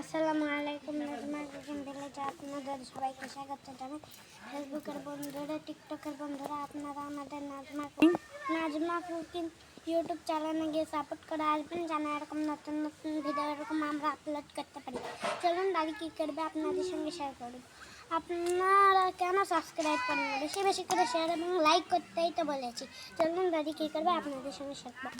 আসসালামু আলাইকুম। নাজমা কুকিং ভিলেজে আপনাদের সবাইকে স্বাগত জানাই। ফেসবুকের বন্ধুরা, টিকটকের বন্ধুরা, আপনারা আমাদের নাজমা কুকিং ইউটিউব চ্যানেলে গিয়ে সাপোর্ট করে আসবেন, যেন এরকম নতুন নতুন ভিডিও এরকম আমরা আপলোড করতে পারি। চলুন দাদি কী করবে আপনাদের সঙ্গে শেয়ার করব। আপনারা কেন সাবস্ক্রাইব করেন না? বেশি বেশি করে শেয়ার এবং লাইক করতেই তো বলেছি। চলুন দাদি কী করবে আপনাদের সঙ্গে শেয়ার করব।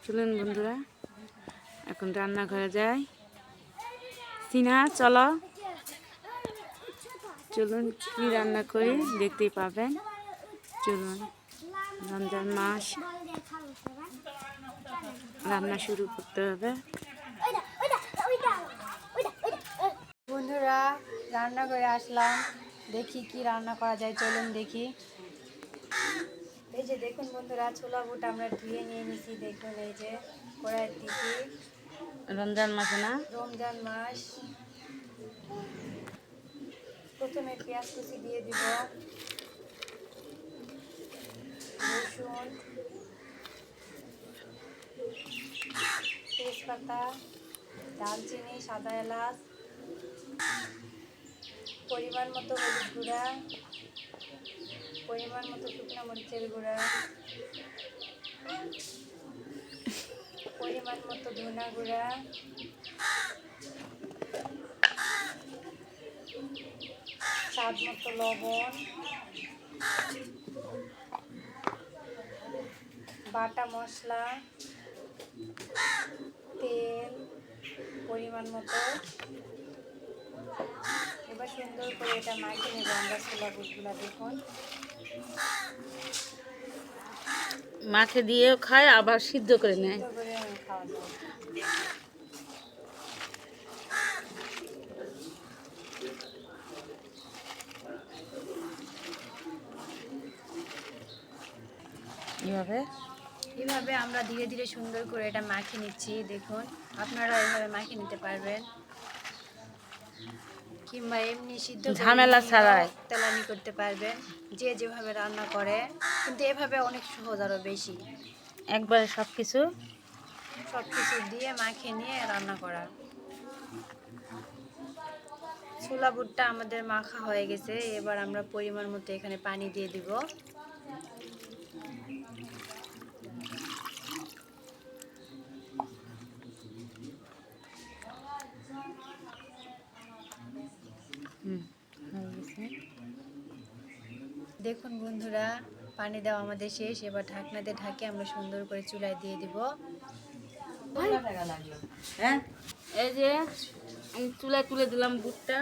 চলুন বন্ধুরা, এখন রান্নাঘরে যাই। সিনহা চলো, চলুন কি রান্না করি দেখতেই পাবেন। চলুন, রমজান মাস, রান্না শুরু করতে হবে। বন্ধুরা, রান্না করে আসলাম, দেখি কি রান্না করা যায়। চলুন দেখি। এই যে দেখুন বন্ধুরা, ছোলা বুট আমরা ধুয়ে নিয়ে নিছি। দেখুন এই যে কড়াইয়ের দিকে, রমজান মাসে না, রমজান মাস। প্রথমে পেঁয়াজ কুচি দিয়ে দিব, রসুন, তেজপাতা, দালচিনি, সাদা এলাচ, পরিমাণ মতো হলুদ গুঁড়া, পরিমাণ মতো শুকনো মরিচের গুঁড়া, পরিমাণ মতো ধনা গুঁড়া, স্বাদ মতো লবণ, বাটা মশলা, তেল পরিমাণ মতো। এবার সুন্দর করে এটা মাখিয়ে নেব আমরা ছোলা বুটগুলা। দেখুন, মাখে দিয়েও খায়, আবার সিদ্ধ করে নেয়। সুন্দর করে খাওয়া যায়। এইভাবে আমরা ধীরে ধীরে সুন্দর করে এটা মাখিয়ে নিচ্ছি। দেখুন, আপনারা এইভাবে মাখিয়ে নিতে পারবেন, কিংবা এমনি সিদ্ধ ঝামেলা ছাড়াই তেলানি করতে পারবেন, যে যেভাবে রান্না করে। কিন্তু এভাবে অনেক সহজ, আরও বেশি। একবারে সব কিছু দিয়ে মাখিয়ে নিয়ে রান্না করা। ছোলা বুটটা আমাদের মাখা হয়ে গেছে। এবার আমরা পরিমাণ মতো এখানে পানি দিয়ে দিব। দেখুন বন্ধুরা, পানি দেওয়া আমাদের শেষ। এবার ঢাকনা দিয়ে ঢাকে আমরা সুন্দর করে চুলায় দিয়ে দিব। হ্যাঁ, এই যে আমি চুলায় তুলে দিলাম বুটটা,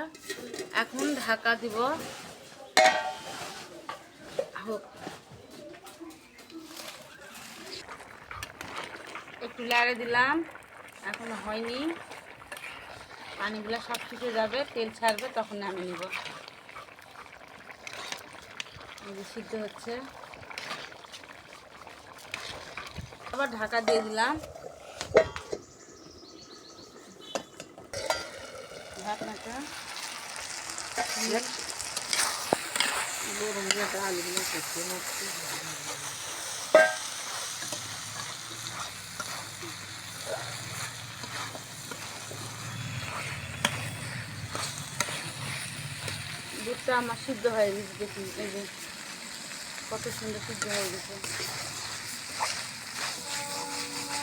এখন ঢাকা দিব। একটু লাড়ে দিলাম, এখন হয়নি। পানিগুলো সব শুকিয়ে যাবে, তেল ছাড়বে, তখন নামে নিব। সিদ্ধ হচ্ছে, আবার ঢাকা দিয়ে দিলাম। ঢাকনাটা দুধটা আমার সিদ্ধ হয়ে গেছে। দেখুন, এই যে কত সুন্দর সিদ্ধ হয়ে গেছে,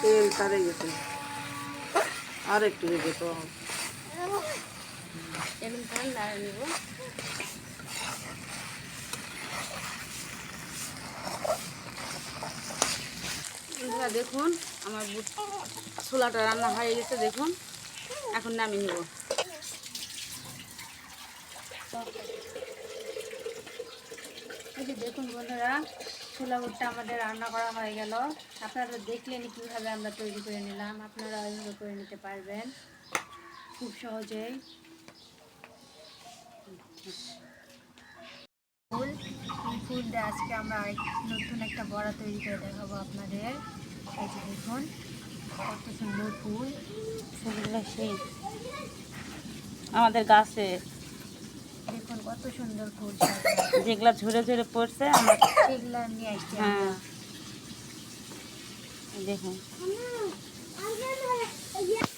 তেল ছাড়ে গেছে। আর একটু দেবে তো, এমন ধান নাড়ে নিব। দেখুন, আমার বুট ছোলাটা রান্না হয়ে গেছে। দেখুন, এখন নামিয়ে নিব। এই যে দেখুন বন্ধুরা, ছোলা বুটটা আমাদের রান্না করা হয়ে গেল। আপনারা দেখলেন কীভাবে আমরা তৈরি করে নিলাম। আপনারা ওইভাবে করে নিতে পারবেন খুব সহজেই। ফুল দিয়ে আজকে আমরা নতুন একটা বড়া তৈরি করে দেখাবো আপনাদের। এই যে দেখুন কত সুন্দর ফুল। ফুলগুলো সেই আমাদের গাছে, দেখুন কত সুন্দর ফুল, যেগুলা ঝরে ঝরে পড়ছে আমরা সেগুলা নিয়ে আসছি। হ্যাঁ, দেখুন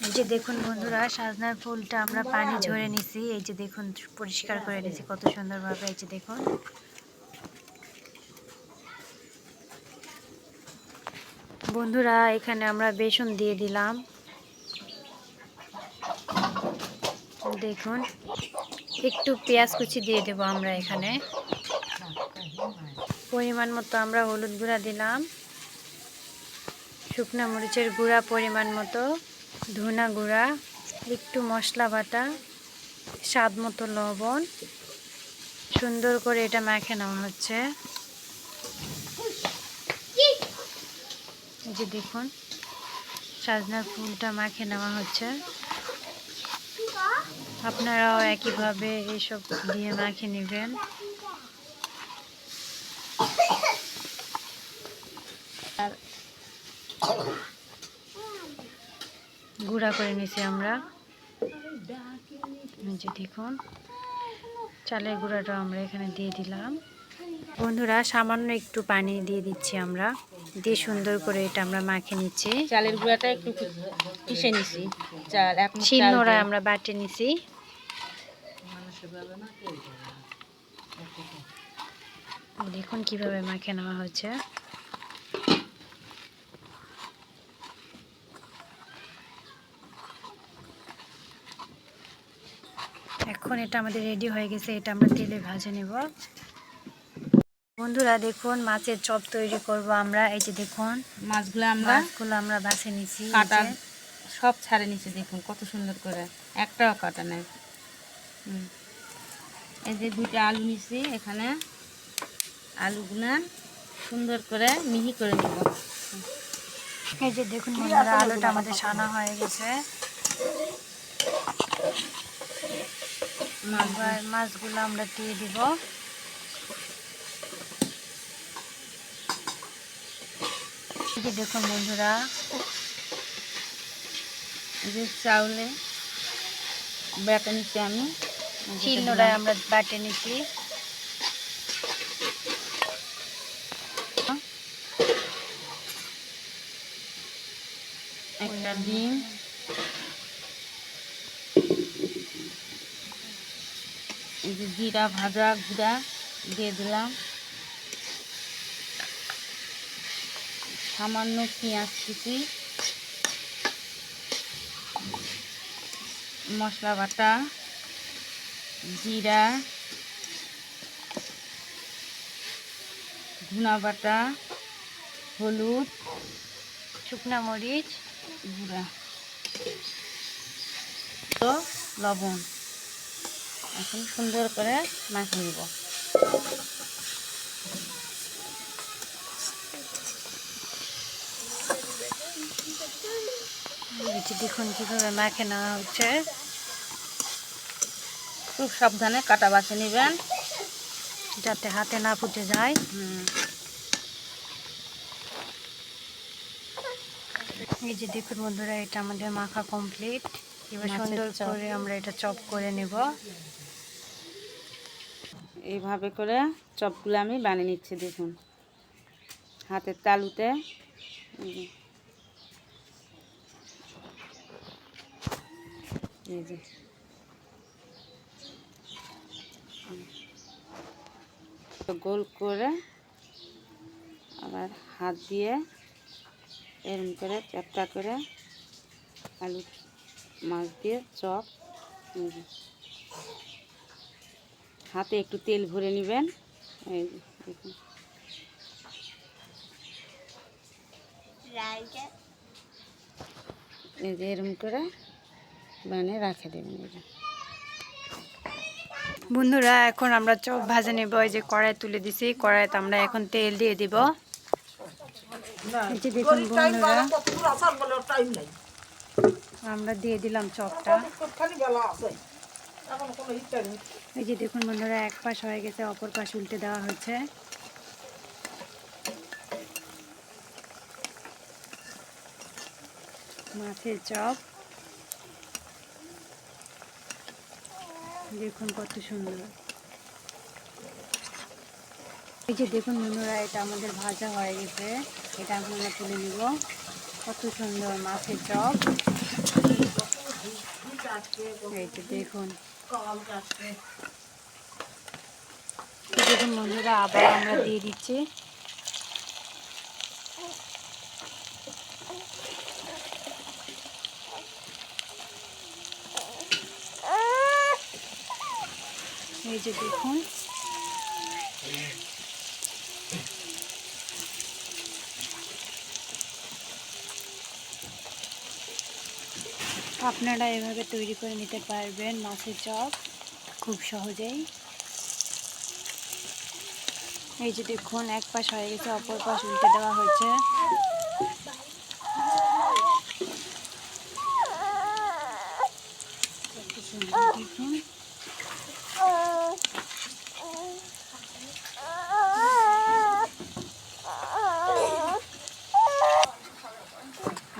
এই যে দেখুন বন্ধুরা, সাজনার ফুলটা আমরা পানি ঝরে নিছি। এই যে দেখুন পরিষ্কার করে নিছি কত সুন্দরভাবে। এই যে দেখুন বন্ধুরা, এখানে আমরা বেসন দিয়ে দিলাম। দেখুন একটু পেঁয়াজ কুচি দিয়ে দেব আমরা এখানে। পরিমাণ মতো আমরা হলুদ গুঁড়া দিলাম, শুকনো মরিচের গুঁড়া পরিমাণ মতো, ধনা গুঁড়া, একটু মশলা বাটা, স্বাদ মতো লবণ। সুন্দর করে এটা মাখে নেওয়া হচ্ছে। এই যে দেখুন সাজনার ফুলটা মাখে নেওয়া হচ্ছে। আপনারাও একইভাবে এইসব দিয়ে মাখে নেবেন। আর গুঁড়া করে নিছি আমরা। এই যে দেখুন চালের গুঁড়াটা আমরা এখানে দিয়ে দিলাম। বন্ধুরা সামান্য একটু পানি দিয়ে দিচ্ছি আমরা, দিয়ে সুন্দর করে এটা আমরা মাখে নিচ্ছি। চালের গুঁড়াটা একটু পিষে নিছি, চাল এখন শিলনোড়ায় আমরা বাটে নিছি। দেখুন কিভাবে মাখে নেওয়া হচ্ছে। এখন এটা আমাদের রেডি হয়ে গেছে, এটা আমরা তেলে ভেজে নেব। বন্ধুরা দেখুন মাছের চপ তৈরি করব আমরা। এই যে দেখুন মাছগুলো আমরা বাছে নিছি, কাটা সব ছাড়ে নিচে। দেখুন কত সুন্দর করে, একটাও কাটা নেই। এই যে 2টা আলু নিছি, এখানে আলুগুলো সুন্দর করে মিহি করে নিব। এই যে দেখুন বন্ধুরা আলুটা আমাদের সানা হয়ে গেছে। মাছগুলো আমরা দিয়ে দিব। এই যে দেখুন বন্ধুরা, এই যে চাউলে বেটে নিচ্ছি আমি, শিলনোড়ায় আমরা বাটে নিচ্ছি। একটা ডিম, এই যে জিরা ভাজা গুঁড়া দিয়ে দিলাম, সামান্য পেঁয়াজ কুচি, মশলা বাটা, জিরা, ধনা বাটা, হলুদ, শুকনা মরিচ গুঁড়া, তো লবণ। এখন সুন্দর করে মাখিয়ে নেব। দেখুন কিভাবে মাখে নেওয়া হচ্ছে। খুব সাবধানে কাটা বাছে নেবেন, যাতে হাতে না ফুটে যায়। এই যে দেখুন বন্ধুরা, এটা আমাদের মাখা কমপ্লিট। এবার সুন্দর করে আমরা এটা চপ করে নেব। এইভাবে করে চপগুলো আমি বানিয়ে নিচ্ছি। দেখুন হাতের তালুতে এই যে গোল করে আবার হাত দিয়ে এরম করে চ্যাপটা করে আলু মাছ দিয়ে চপ, হাতে একটু তেল ভরে নেবেন। এই যে দেখুন এই যে এরম করে বানিয়ে রাখে দেবেন। এই যে বন্ধুরা এখন আমরা চপ ভাজে নেব। এই যে কড়াই তুলে দিছি, কড়াইতে আমরা এখন তেল দিয়ে দিব। এই যে দেখুন বন্ধুরা, আমরা দিয়ে দিলাম চপটা। এই যে দেখুন বন্ধুরা, এক পাশ হয়ে গেছে, অপর পাশ উল্টে দেওয়া হচ্ছে। মাছের চপ দেখুন কত সুন্দর। এই যে দেখুন বন্ধুরা, এটা আমাদের ভাজা হয়ে গেছে। এটা এখন আমরা তুলে নিব। কত সুন্দর মাছের চপ। এই যে দেখুন, দেখুন বন্ধুরা, আবার আমরা দিয়ে দিচ্ছি। এই যে দেখুন, আপনারা এভাবে তৈরি করে নিতে পারবেন মাছের চপ খুব সহজেই। এই যে দেখুন, এক পাশ হয়ে গেছে, অপর পাশ উল্টে দেওয়া হয়েছে। দেখুন,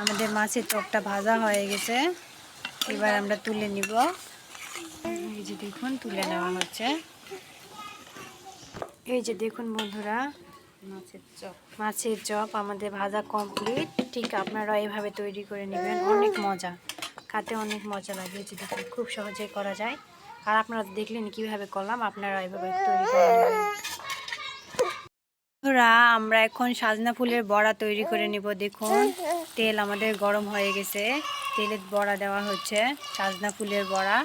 আমাদের মাছের চপটা ভাজা হয়ে গেছে। এবার আমরা তুলে নিব। এই যে দেখুন, তুলে নেওয়া হচ্ছে। এই যে দেখুন বন্ধুরা, মাছের চপ আমাদের ভাজা কমপ্লিট। ঠিক আপনারা এইভাবে তৈরি করে নেবেন, অনেক মজা, খেতে অনেক মজা লাগে। এই যে দেখুন, খুব সহজেই করা যায়। আর আপনারা দেখলেন কিভাবে করলাম, আপনারা এইভাবে তৈরি করে নেবেন। বন্ধুরা, আমরা এখন সাজনা ফুলের বড়া তৈরি করে নিব। দেখুন, তেল আমাদের গরম হয়ে গেছে, তেলের বড়া দেওয়া হচ্ছে, সাজনা ফুলের বড়া।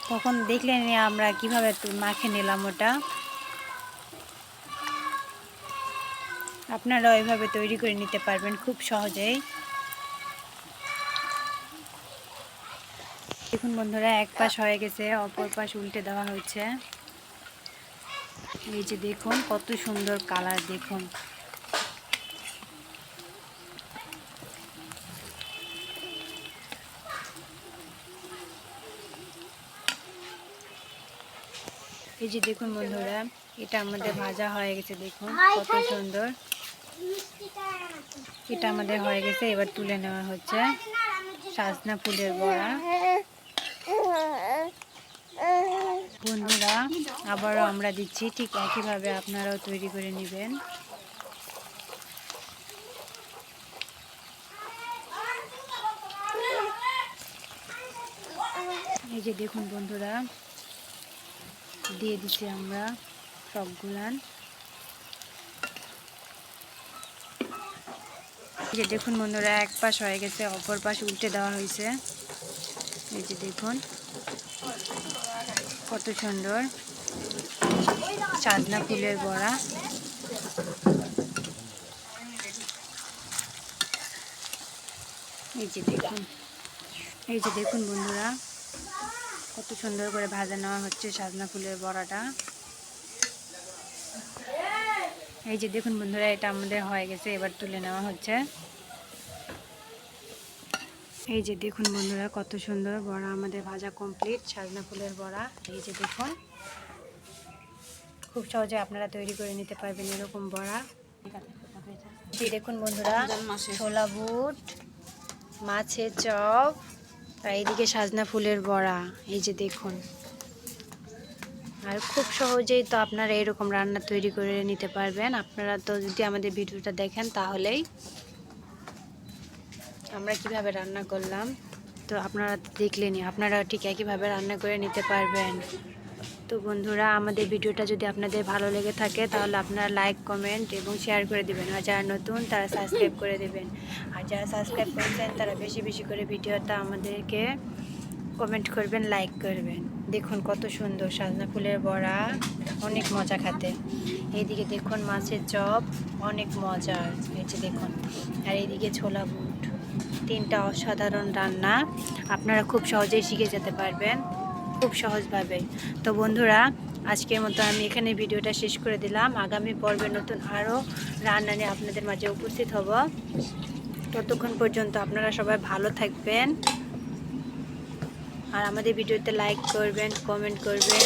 তখন দেখলেন আমরা কিভাবে মাখে নিলাম ওটা। আপনারা ওইভাবে তৈরি করে নিতে পারবেন খুব সহজেই। দেখুন বন্ধুরা, এক পাশ হয়ে গেছে, অপর পাশ উল্টে দেওয়া হয়েছে। এই যে দেখুন, কত সুন্দর কালার দেখুন। এই যে দেখুন বন্ধুরা, এটা আমাদের ভাজা হয়ে গেছে। দেখুন কত সুন্দর, এটা আমাদের হয়ে গেছে। এবার তুলে নেওয়া হচ্ছে সাজনা ফুলের বড়া। বন্ধুরা, আবারও আমরা দিচ্ছি, ঠিক একইভাবে আপনারাও তৈরি করে নেবেন। এই যে দেখুন বন্ধুরা, দিয়ে দিচ্ছি আমরা সবগুলান। এই যে দেখুন বন্ধুরা, এক পাশ হয়ে গেছে, অপর পাশ উল্টে দেওয়া হয়েছে। এই যে দেখুন, কত সুন্দর সাজনা ফুলের বড়া। এই যে দেখুন, এই যে দেখুন বন্ধুরা, কত সুন্দর করে ভাজা নেওয়া হচ্ছে সাজনা ফুলের বড়াটা। এই যে দেখুন বন্ধুরা, এটা আমাদের হয়ে গেছে। এবার তুলে নেওয়া হচ্ছে। এই যে দেখুন বন্ধুরা, কত সুন্দর বড়া আমাদের ভাজা কমপ্লিট, সাজনা ফুলের বড়া। এই যে দেখুন, খুব সহজে আপনারা তৈরি করে নিতে পারবেন এরকম বড়া। এই দেখুন বন্ধুরা, ছোলা বুট, মাছের চপ, আর এইদিকে সাজনা ফুলের বড়া। এই যে দেখুন, আর খুব সহজেই তো আপনারা এরকম রান্না তৈরি করে নিতে পারবেন। আপনারা তো যদি আমাদের ভিডিওটা দেখেন, তাহলেই আমরা কিভাবে রান্না করলাম তো আপনারা দেখলেনই, আপনারা ঠিক একইভাবে রান্না করে নিতে পারবেন। তো বন্ধুরা, আমাদের ভিডিওটা যদি আপনাদের ভালো লেগে থাকে, তাহলে আপনারা লাইক, কমেন্ট এবং শেয়ার করে দেবেন। আর যারা নতুন, তারা সাবস্ক্রাইব করে দেবেন। আর যারা সাবস্ক্রাইব করেছেন, তারা বেশি বেশি করে ভিডিওটা আমাদেরকে কমেন্ট করবেন, লাইক করবেন। দেখুন কত সুন্দর সাজনা ফুলের বড়া, অনেক মজা খেতে। এইদিকে দেখুন মাছের চপ, অনেক মজার। এই যে দেখুন, আর এইদিকে ছোলা বুট। তিনটা অসাধারণ রান্না, আপনারা খুব সহজেই শিখে যেতে পারবেন, খুব সহজভাবে। তো বন্ধুরা, আজকের মতো আমি এখানে ভিডিওটা শেষ করে দিলাম। আগামী পর্বে নতুন আরও রান্না নিয়ে আপনাদের মাঝে উপস্থিত হব। ততক্ষণ পর্যন্ত আপনারা সবাই ভালো থাকবেন। আর আমাদের ভিডিওতে লাইক করবেন, কমেন্ট করবেন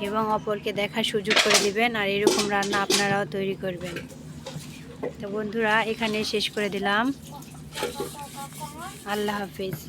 এবং অপরকে দেখার সুযোগ করে দিবেন। আর এরকম রান্না আপনারাও তৈরি করবেন। তো বন্ধুরা, এখানে শেষ করে দিলাম। আল্লাহ হাফিজ।